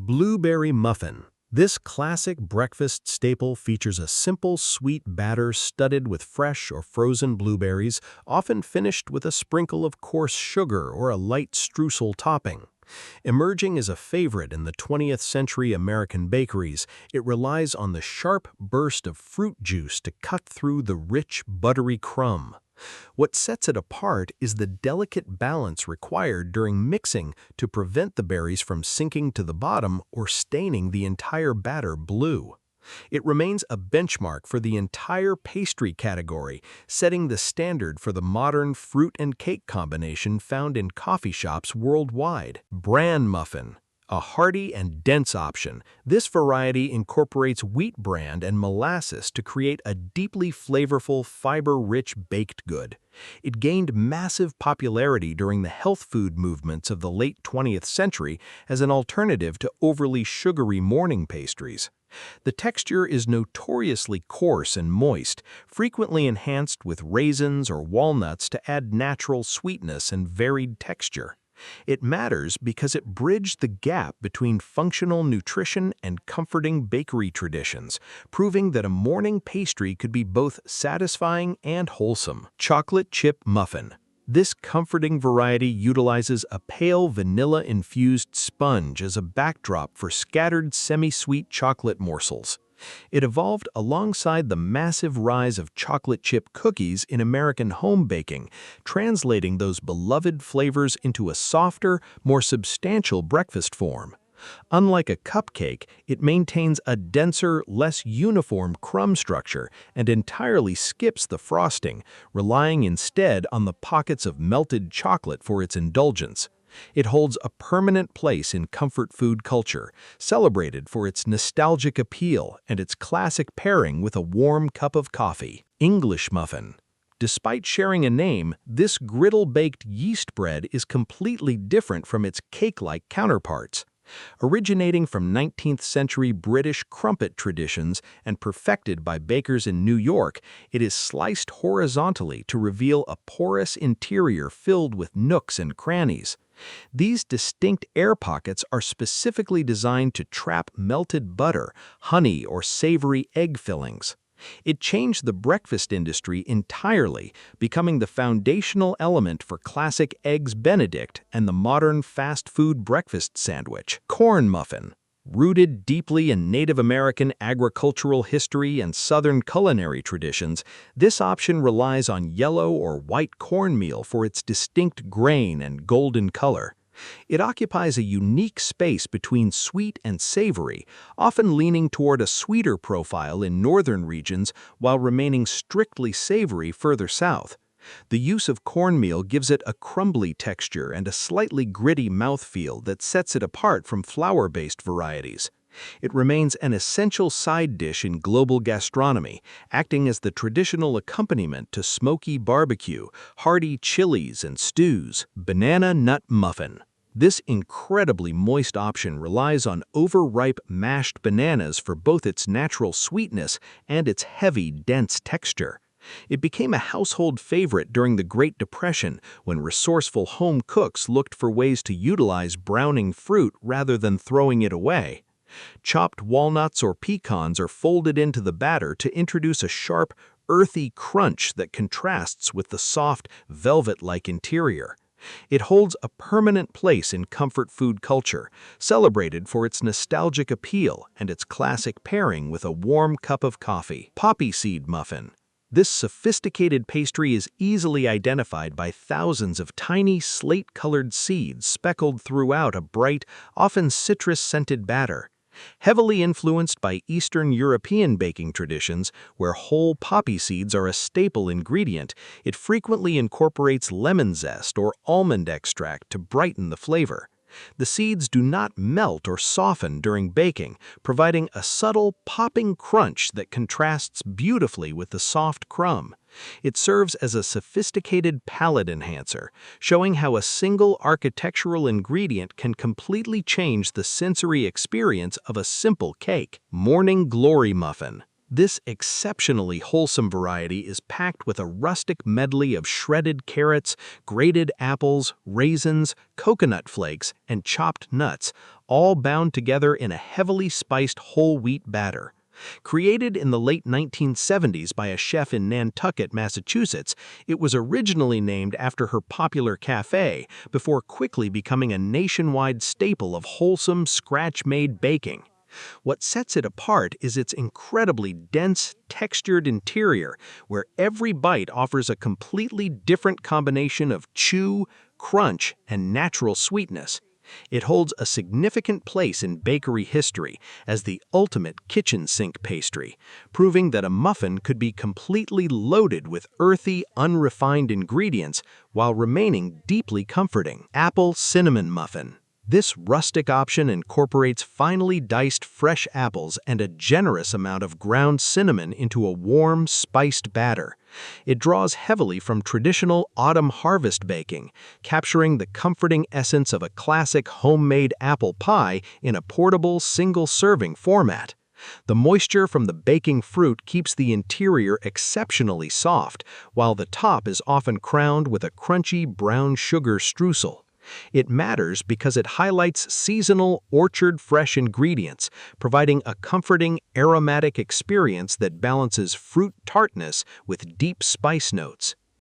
Blueberry muffin. This classic breakfast staple features a simple, sweet batter studded with fresh or frozen blueberries, often finished with a sprinkle of coarse sugar or a light streusel topping. Emerging as a favorite in the 20th century American bakeries, it relies on the sharp burst of fruit juice to cut through the rich, buttery crumb. What sets it apart is the delicate balance required during mixing to prevent the berries from sinking to the bottom or staining the entire batter blue. It remains a benchmark for the entire pastry category, setting the standard for the modern fruit and cake combination found in coffee shops worldwide. Bran muffin. A hearty and dense option, this variety incorporates wheat bran and molasses to create a deeply flavorful, fiber-rich baked good. It gained massive popularity during the health food movements of the late 20th century as an alternative to overly sugary morning pastries. The texture is notoriously coarse and moist, frequently enhanced with raisins or walnuts to add natural sweetness and varied texture. It matters because it bridged the gap between functional nutrition and comforting bakery traditions, proving that a morning pastry could be both satisfying and wholesome. Chocolate chip muffin. This comforting variety utilizes a pale vanilla-infused sponge as a backdrop for scattered semi-sweet chocolate morsels. It evolved alongside the massive rise of chocolate chip cookies in American home baking, translating those beloved flavors into a softer, more substantial breakfast form. Unlike a cupcake, it maintains a denser, less uniform crumb structure and entirely skips the frosting, relying instead on the pockets of melted chocolate for its indulgence. It holds a permanent place in comfort food culture, celebrated for its nostalgic appeal and its classic pairing with a warm cup of coffee. English muffin. Despite sharing a name, this griddle-baked yeast bread is completely different from its cake-like counterparts. Originating from 19th-century British crumpet traditions and perfected by bakers in New York, it is sliced horizontally to reveal a porous interior filled with nooks and crannies. These distinct air pockets are specifically designed to trap melted butter, honey, or savory egg fillings. It changed the breakfast industry entirely, becoming the foundational element for classic Eggs Benedict and the modern fast food breakfast sandwich. Corn muffin. Rooted deeply in Native American agricultural history and Southern culinary traditions, this option relies on yellow or white cornmeal for its distinct grain and golden color. It occupies a unique space between sweet and savory, often leaning toward a sweeter profile in northern regions while remaining strictly savory further south. The use of cornmeal gives it a crumbly texture and a slightly gritty mouthfeel that sets it apart from flour-based varieties. It remains an essential side dish in global gastronomy, acting as the traditional accompaniment to smoky barbecue, hearty chilies, and stews. Banana nut muffin. This incredibly moist option relies on overripe mashed bananas for both its natural sweetness and its heavy, dense texture. It became a household favorite during the Great Depression when resourceful home cooks looked for ways to utilize browning fruit rather than throwing it away. Chopped walnuts or pecans are folded into the batter to introduce a sharp, earthy crunch that contrasts with the soft, velvet-like interior. It holds a permanent place in comfort food culture, celebrated for its nostalgic appeal and its classic pairing with a warm cup of coffee. Poppy seed muffin. This sophisticated pastry is easily identified by thousands of tiny slate-colored seeds speckled throughout a bright, often citrus-scented batter. Heavily influenced by Eastern European baking traditions, where whole poppy seeds are a staple ingredient, it frequently incorporates lemon zest or almond extract to brighten the flavor. The seeds do not melt or soften during baking, providing a subtle, popping crunch that contrasts beautifully with the soft crumb. It serves as a sophisticated palate enhancer, showing how a single architectural ingredient can completely change the sensory experience of a simple cake. Morning Glory muffin. This exceptionally wholesome variety is packed with a rustic medley of shredded carrots, grated apples, raisins, coconut flakes, and chopped nuts, all bound together in a heavily spiced whole wheat batter. Created in the late 1970s by a chef in Nantucket, Massachusetts, it was originally named after her popular cafe before quickly becoming a nationwide staple of wholesome, scratch-made baking. What sets it apart is its incredibly dense, textured interior, where every bite offers a completely different combination of chew, crunch, and natural sweetness. It holds a significant place in bakery history as the ultimate kitchen sink pastry, proving that a muffin could be completely loaded with earthy, unrefined ingredients while remaining deeply comforting. Apple Cinnamon Muffin. This rustic option incorporates finely diced fresh apples and a generous amount of ground cinnamon into a warm, spiced batter. It draws heavily from traditional autumn harvest baking, capturing the comforting essence of a classic homemade apple pie in a portable, single-serving format. The moisture from the baking fruit keeps the interior exceptionally soft, while the top is often crowned with a crunchy brown sugar streusel. It matters because it highlights seasonal, orchard-fresh ingredients, providing a comforting, aromatic experience that balances fruit tartness with deep spice notes.